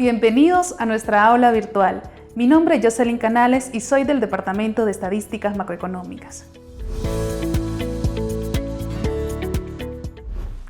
Bienvenidos a nuestra aula virtual. Mi nombre es Jocelyn Canales y soy del Departamento de Estadísticas Macroeconómicas.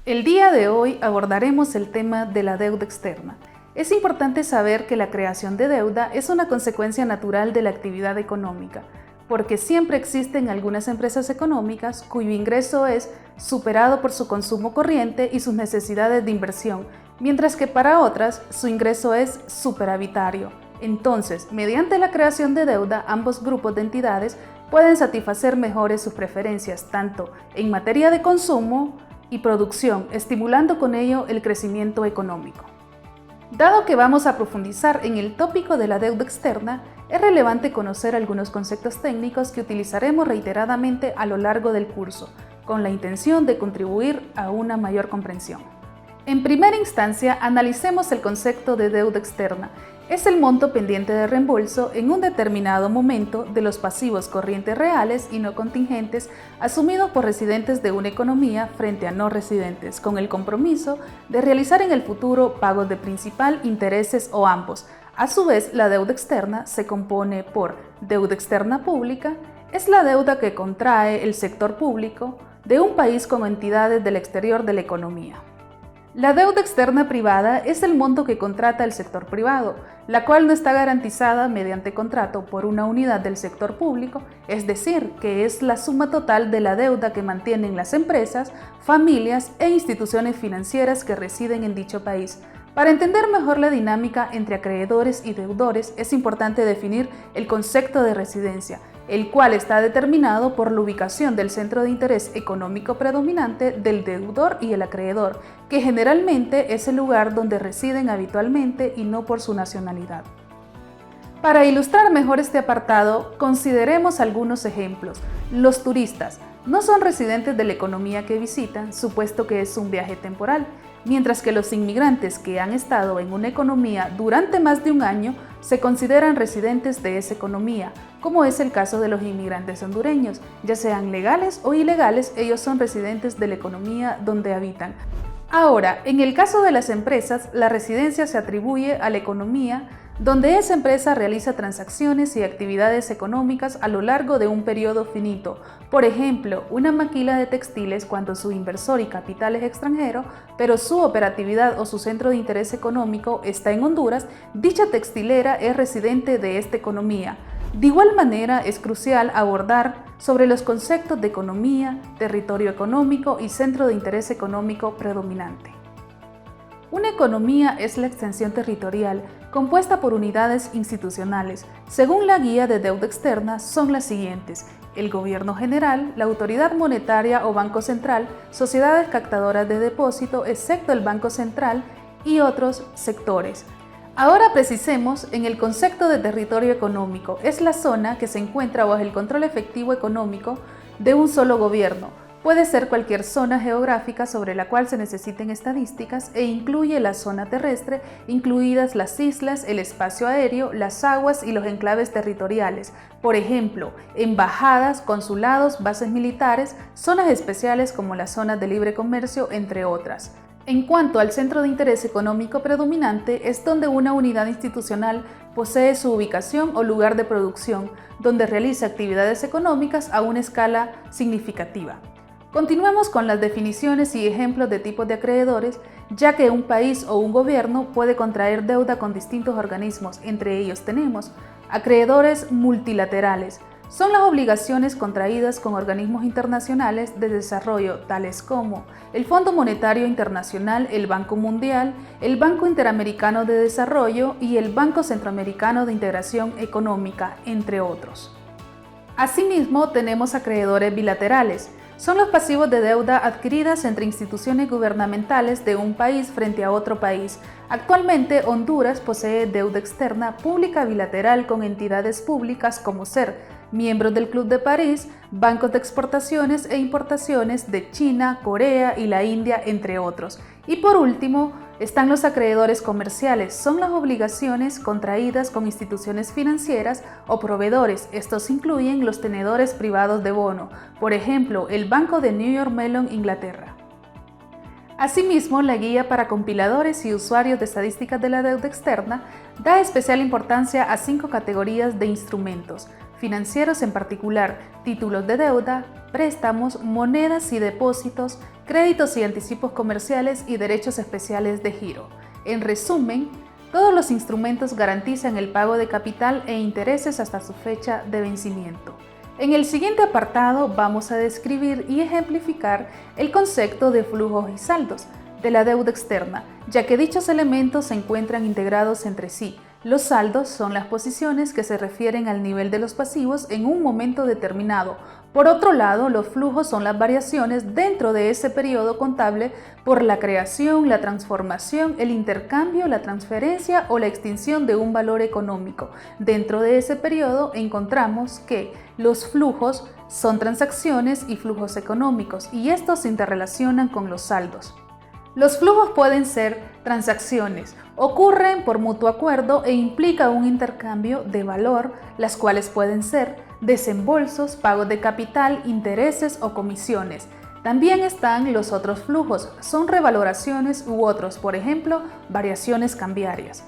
El día de hoy abordaremos el tema de la deuda externa. Es importante saber que la creación de deuda es una consecuencia natural de la actividad económica, porque siempre existen algunas empresas económicas cuyo ingreso es superado por su consumo corriente y sus necesidades de inversión, mientras que para otras su ingreso es superavitario. Entonces, mediante la creación de deuda, ambos grupos de entidades pueden satisfacer mejores sus preferencias, tanto en materia de consumo y producción, estimulando con ello el crecimiento económico. Dado que vamos a profundizar en el tópico de la deuda externa, es relevante conocer algunos conceptos técnicos que utilizaremos reiteradamente a lo largo del curso, con la intención de contribuir a una mayor comprensión. En primera instancia, analicemos el concepto de deuda externa. Es el monto pendiente de reembolso en un determinado momento de los pasivos corrientes reales y no contingentes asumidos por residentes de una economía frente a no residentes, con el compromiso de realizar en el futuro pagos de principal, intereses o ambos. A su vez, la deuda externa se compone por deuda externa pública, es la deuda que contrae el sector público de un país con entidades del exterior de la economía. La deuda externa privada es el monto que contrata el sector privado, la cual no está garantizada mediante contrato por una unidad del sector público, es decir, que es la suma total de la deuda que mantienen las empresas, familias e instituciones financieras que residen en dicho país. Para entender mejor la dinámica entre acreedores y deudores, es importante definir el concepto de residencia, el cual está determinado por la ubicación del centro de interés económico predominante del deudor y el acreedor, que generalmente es el lugar donde residen habitualmente y no por su nacionalidad. Para ilustrar mejor este apartado, consideremos algunos ejemplos. Los turistas no son residentes de la economía que visitan, supuesto que es un viaje temporal, mientras que los inmigrantes que han estado en una economía durante más de un año se consideran residentes de esa economía, como es el caso de los inmigrantes hondureños, ya sean legales o ilegales, ellos son residentes de la economía donde habitan. Ahora, en el caso de las empresas, la residencia se atribuye a la economía donde esa empresa realiza transacciones y actividades económicas a lo largo de un periodo finito. Por ejemplo, una maquila de textiles cuando su inversor y capital es extranjero, pero su operatividad o su centro de interés económico está en Honduras, dicha textilera es residente de esta economía. De igual manera, es crucial abordar sobre los conceptos de economía, territorio económico y centro de interés económico predominante. Una economía es la extensión territorial compuesta por unidades institucionales. Según la guía de deuda externa, son las siguientes: el gobierno general, la autoridad monetaria o banco central, sociedades captadoras de depósito, excepto el banco central, y otros sectores. Ahora precisemos en el concepto de territorio económico. Es la zona que se encuentra bajo el control efectivo económico de un solo gobierno. Puede ser cualquier zona geográfica sobre la cual se necesiten estadísticas e incluye la zona terrestre, incluidas las islas, el espacio aéreo, las aguas y los enclaves territoriales. Por ejemplo, embajadas, consulados, bases militares, zonas especiales como las zonas de libre comercio, entre otras. En cuanto al centro de interés económico predominante, es donde una unidad institucional posee su ubicación o lugar de producción, donde realiza actividades económicas a una escala significativa. Continuemos con las definiciones y ejemplos de tipos de acreedores, ya que un país o un gobierno puede contraer deuda con distintos organismos. Entre ellos tenemos acreedores multilaterales. Son las obligaciones contraídas con organismos internacionales de desarrollo, tales como el Fondo Monetario Internacional, el Banco Mundial, el Banco Interamericano de Desarrollo y el Banco Centroamericano de Integración Económica, entre otros. Asimismo, tenemos acreedores bilaterales. Son los pasivos de deuda adquiridas entre instituciones gubernamentales de un país frente a otro país. Actualmente, Honduras posee deuda externa pública bilateral con entidades públicas como ser miembros del Club de París, bancos de exportaciones e importaciones de China, Corea y la India, entre otros. Y por último, están los acreedores comerciales. Son las obligaciones contraídas con instituciones financieras o proveedores. Estos incluyen los tenedores privados de bono, por ejemplo, el Banco de New York Mellon, Inglaterra. Asimismo, la Guía para compiladores y usuarios de estadísticas de la deuda externa da especial importancia a 5 categorías de instrumentos, financieros en particular, títulos de deuda, préstamos, monedas y depósitos, créditos y anticipos comerciales y derechos especiales de giro. En resumen, todos los instrumentos garantizan el pago de capital e intereses hasta su fecha de vencimiento. En el siguiente apartado vamos a describir y ejemplificar el concepto de flujos y saldos de la deuda externa, ya que dichos elementos se encuentran integrados entre sí. Los saldos son las posiciones que se refieren al nivel de los pasivos en un momento determinado. Por otro lado, los flujos son las variaciones dentro de ese periodo contable por la creación, la transformación, el intercambio, la transferencia o la extinción de un valor económico. Dentro de ese periodo encontramos que los flujos son transacciones y flujos económicos, y estos se interrelacionan con los saldos. Los flujos pueden ser transacciones, ocurren por mutuo acuerdo e implica un intercambio de valor, las cuales pueden ser desembolsos, pagos de capital, intereses o comisiones. También están los otros flujos, son revaloraciones u otros, por ejemplo, variaciones cambiarias.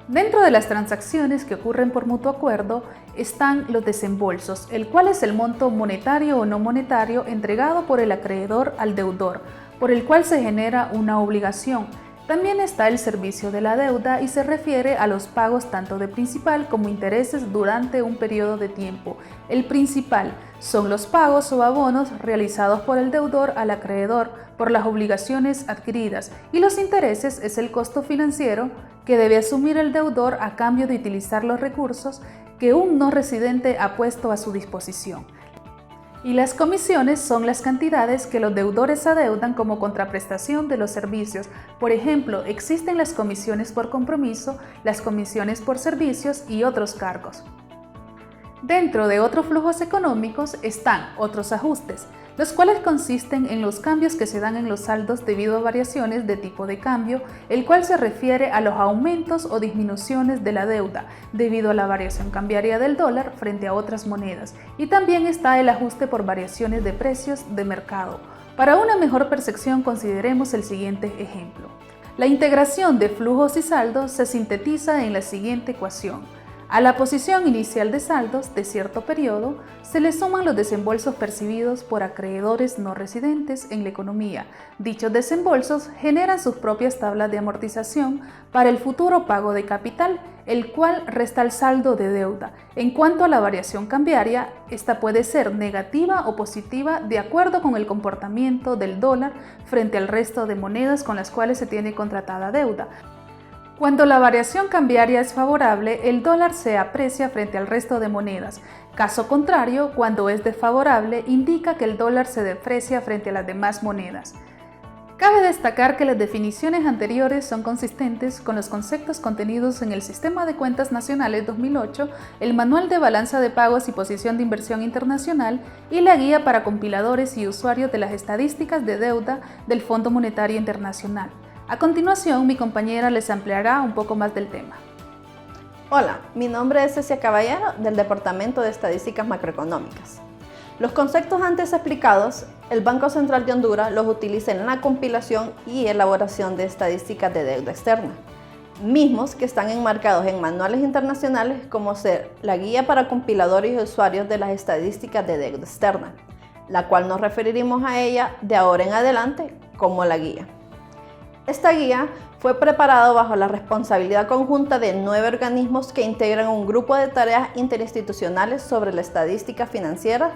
Dentro de las transacciones que ocurren por mutuo acuerdo están los desembolsos, el cual es el monto monetario o no monetario entregado por el acreedor al deudor, por el cual se genera una obligación. También está el servicio de la deuda y se refiere a los pagos tanto de principal como intereses durante un periodo de tiempo. El principal son los pagos o abonos realizados por el deudor al acreedor por las obligaciones adquiridas, y los intereses es el costo financiero que debe asumir el deudor a cambio de utilizar los recursos que un no residente ha puesto a su disposición. Y las comisiones son las cantidades que los deudores adeudan como contraprestación de los servicios. Por ejemplo, existen las comisiones por compromiso, las comisiones por servicios y otros cargos. Dentro de otros flujos económicos están otros ajustes, los cuales consisten en los cambios que se dan en los saldos debido a variaciones de tipo de cambio, el cual se refiere a los aumentos o disminuciones de la deuda debido a la variación cambiaria del dólar frente a otras monedas. Y también está el ajuste por variaciones de precios de mercado. Para una mejor percepción consideremos el siguiente ejemplo. La integración de flujos y saldos se sintetiza en la siguiente ecuación. A la posición inicial de saldos de cierto periodo se le suman los desembolsos percibidos por acreedores no residentes en la economía. Dichos desembolsos generan sus propias tablas de amortización para el futuro pago de capital, el cual resta el saldo de deuda. En cuanto a la variación cambiaria, esta puede ser negativa o positiva de acuerdo con el comportamiento del dólar frente al resto de monedas con las cuales se tiene contratada deuda. Cuando la variación cambiaria es favorable, el dólar se aprecia frente al resto de monedas. Caso contrario, cuando es desfavorable, indica que el dólar se deprecia frente a las demás monedas. Cabe destacar que las definiciones anteriores son consistentes con los conceptos contenidos en el Sistema de Cuentas Nacionales 2008, el Manual de Balanza de Pagos y Posición de Inversión Internacional y la Guía para compiladores y usuarios de las estadísticas de deuda del Fondo Monetario Internacional. A continuación, mi compañera les ampliará un poco más del tema. Hola, mi nombre es Cecia Caballero del Departamento de Estadísticas Macroeconómicas. Los conceptos antes explicados, el Banco Central de Honduras los utiliza en la compilación y elaboración de estadísticas de deuda externa, mismos que están enmarcados en manuales internacionales como ser la Guía para compiladores y usuarios de las estadísticas de deuda externa, la cual nos referiremos a ella de ahora en adelante como la guía. Esta guía fue preparada bajo la responsabilidad conjunta de 9 organismos que integran un grupo de tareas interinstitucionales sobre la estadística financiera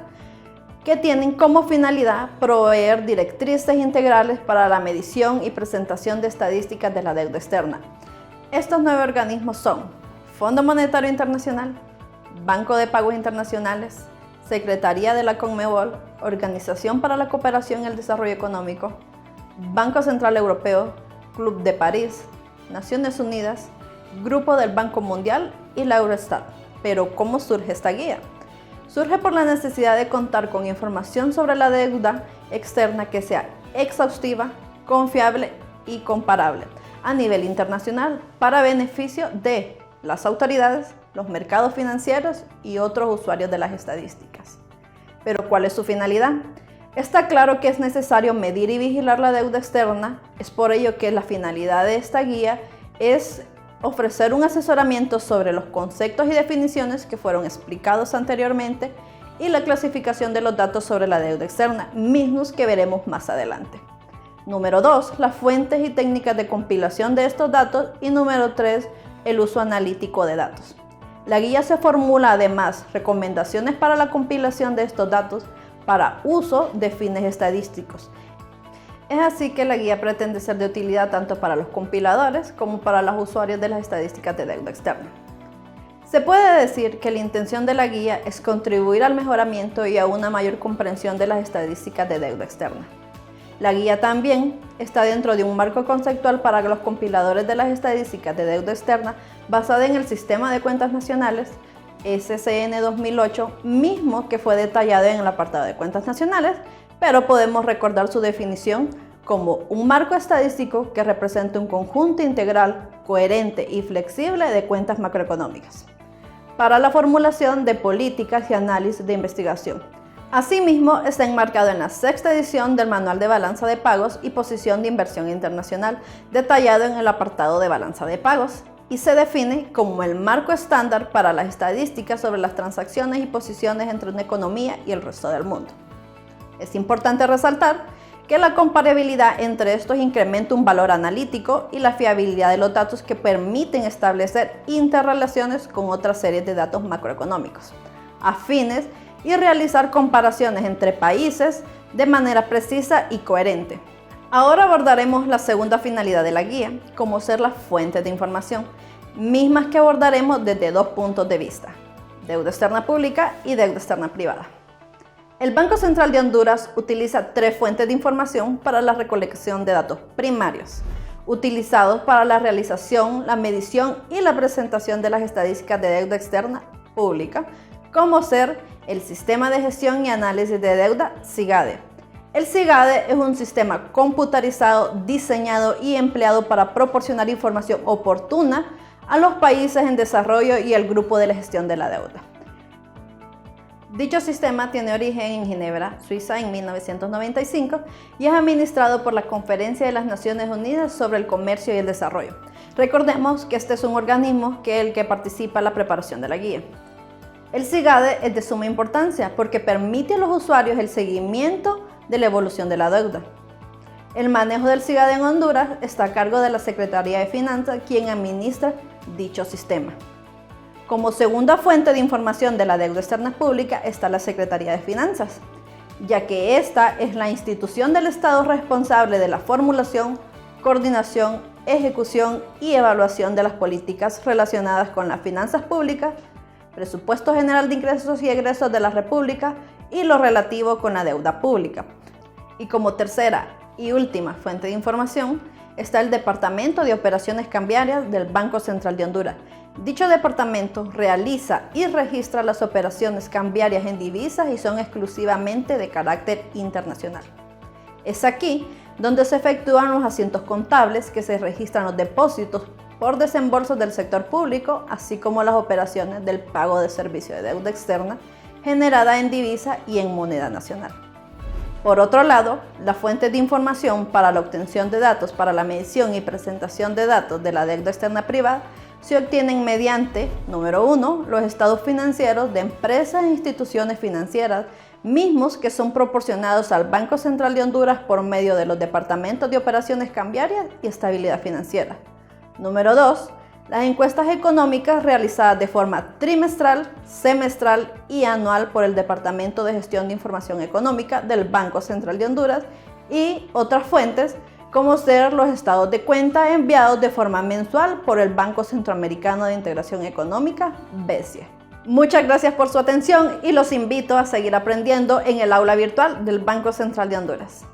que tienen como finalidad proveer directrices integrales para la medición y presentación de estadísticas de la deuda externa. Estos 9 organismos son Fondo Monetario Internacional, Banco de Pagos Internacionales, Secretaría de la Conmebol, Organización para la Cooperación y el Desarrollo Económico, Banco Central Europeo, Club de París, Naciones Unidas, Grupo del Banco Mundial y la Eurostat. Pero, ¿cómo surge esta guía? Surge por la necesidad de contar con información sobre la deuda externa que sea exhaustiva, confiable y comparable a nivel internacional para beneficio de las autoridades, los mercados financieros y otros usuarios de las estadísticas. Pero, ¿cuál es su finalidad? Está claro que es necesario medir y vigilar la deuda externa, es por ello que la finalidad de esta guía es ofrecer un asesoramiento sobre los conceptos y definiciones que fueron explicados anteriormente y la clasificación de los datos sobre la deuda externa, mismos que veremos más adelante. Número 2, las fuentes y técnicas de compilación de estos datos y número 3, el uso analítico de datos. La guía se formula además recomendaciones para la compilación de estos datos para uso de fines estadísticos. Es así que la guía pretende ser de utilidad tanto para los compiladores como para los usuarios de las estadísticas de deuda externa. Se puede decir que la intención de la guía es contribuir al mejoramiento y a una mayor comprensión de las estadísticas de deuda externa. La guía también está dentro de un marco conceptual para los compiladores de las estadísticas de deuda externa basada en el Sistema de Cuentas Nacionales SCN 2008, mismo que fue detallado en el apartado de Cuentas Nacionales, pero podemos recordar su definición como un marco estadístico que representa un conjunto integral, coherente y flexible de cuentas macroeconómicas para la formulación de políticas y análisis de investigación. Asimismo, está enmarcado en la 6ª edición del Manual de Balanza de Pagos y Posición de Inversión Internacional, detallado en el apartado de Balanza de Pagos, y se define como el marco estándar para las estadísticas sobre las transacciones y posiciones entre una economía y el resto del mundo. Es importante resaltar que la comparabilidad entre estos incrementa un valor analítico y la fiabilidad de los datos que permiten establecer interrelaciones con otras series de datos macroeconómicos afines y realizar comparaciones entre países de manera precisa y coherente. Ahora abordaremos la segunda finalidad de la guía, como ser las fuentes de información, mismas que abordaremos desde dos puntos de vista: deuda externa pública y deuda externa privada. El Banco Central de Honduras utiliza 3 fuentes de información para la recolección de datos primarios, utilizados para la realización, la medición y la presentación de las estadísticas de deuda externa pública, como ser el Sistema de Gestión y Análisis de Deuda, SIGADE. El SIGADE es un sistema computarizado, diseñado y empleado para proporcionar información oportuna a los países en desarrollo y al grupo de la gestión de la deuda. Dicho sistema tiene origen en Ginebra, Suiza, en 1995 y es administrado por la Conferencia de las Naciones Unidas sobre el Comercio y el Desarrollo. Recordemos que este es un organismo que es el que participa en la preparación de la guía. El SIGADE es de suma importancia porque permite a los usuarios el seguimiento de la evolución de la deuda. El manejo del SIGADE en Honduras está a cargo de la Secretaría de Finanzas, quien administra dicho sistema. Como segunda fuente de información de la deuda externa pública está la Secretaría de Finanzas, ya que esta es la institución del Estado responsable de la formulación, coordinación, ejecución y evaluación de las políticas relacionadas con las finanzas públicas, presupuesto general de ingresos y egresos de la República y lo relativo con la deuda pública. Y como tercera y última fuente de información está el Departamento de Operaciones Cambiarias del Banco Central de Honduras. Dicho departamento realiza y registra las operaciones cambiarias en divisas y son exclusivamente de carácter internacional. Es aquí donde se efectúan los asientos contables, que se registran los depósitos por desembolsos del sector público, así como las operaciones del pago de servicio de deuda externa generada en divisa y en moneda nacional. Por otro lado, las fuentes de información para la obtención de datos para la medición y presentación de datos de la deuda externa privada se obtienen mediante, número 1, los estados financieros de empresas e instituciones financieras, mismos que son proporcionados al Banco Central de Honduras por medio de los Departamentos de Operaciones Cambiarias y Estabilidad Financiera. Número 2, las encuestas económicas realizadas de forma trimestral, semestral y anual por el Departamento de Gestión de Información Económica del Banco Central de Honduras y otras fuentes como ser los estados de cuenta enviados de forma mensual por el Banco Centroamericano de Integración Económica, BCE. Muchas gracias por su atención y los invito a seguir aprendiendo en el aula virtual del Banco Central de Honduras.